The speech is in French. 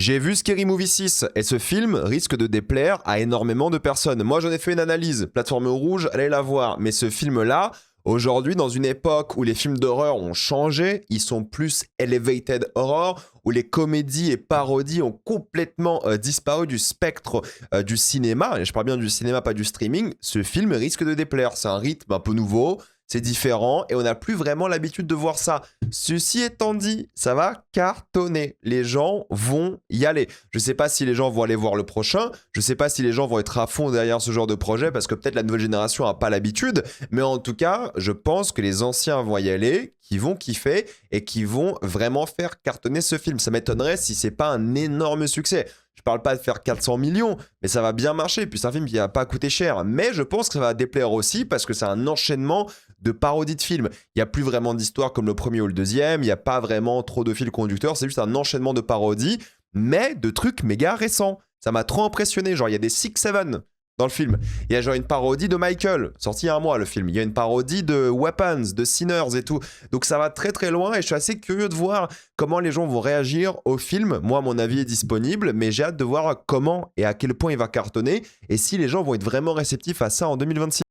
J'ai vu Scary Movie 6 et ce film risque de déplaire à énormément de personnes. Moi, j'en ai fait une analyse, plateforme rouge, allez la voir. Mais ce film-là, aujourd'hui, dans une époque où les films d'horreur ont changé, ils sont plus elevated horror, où les comédies et parodies ont complètement disparu du spectre du cinéma. Et je parle bien du cinéma, pas du streaming. Ce film risque de déplaire. C'est un rythme un peu nouveau. C'est différent et on n'a plus vraiment l'habitude de voir ça. Ceci étant dit, ça va cartonner. Les gens vont y aller. Je ne sais pas si les gens vont aller voir le prochain. Je ne sais pas si les gens vont être à fond derrière ce genre de projet parce que peut-être la nouvelle génération n'a pas l'habitude. Mais en tout cas, je pense que les anciens vont y aller, qui vont kiffer et qui vont vraiment faire cartonner ce film. Ça m'étonnerait si c'est pas un énorme succès. Je parle pas de faire 400 millions, mais ça va bien marcher. Puis c'est un film qui va pas coûter cher. Mais je pense que ça va déplaire aussi parce que c'est un enchaînement de parodies de films. Il n'y a plus vraiment d'histoire comme le premier ou le deuxième. Il n'y a pas vraiment trop de fils conducteurs. C'est juste un enchaînement de parodies, mais de trucs méga récents. Ça m'a trop impressionné. Genre, il y a des 6-7 dans le film. Il y a genre une parodie de Michael, sorti il y a un mois le film. Il y a une parodie de Weapons, de Sinners et tout. Donc ça va très très loin et je suis assez curieux de voir comment les gens vont réagir au film. Moi, mon avis est disponible, mais j'ai hâte de voir comment et à quel point il va cartonner et si les gens vont être vraiment réceptifs à ça en 2026.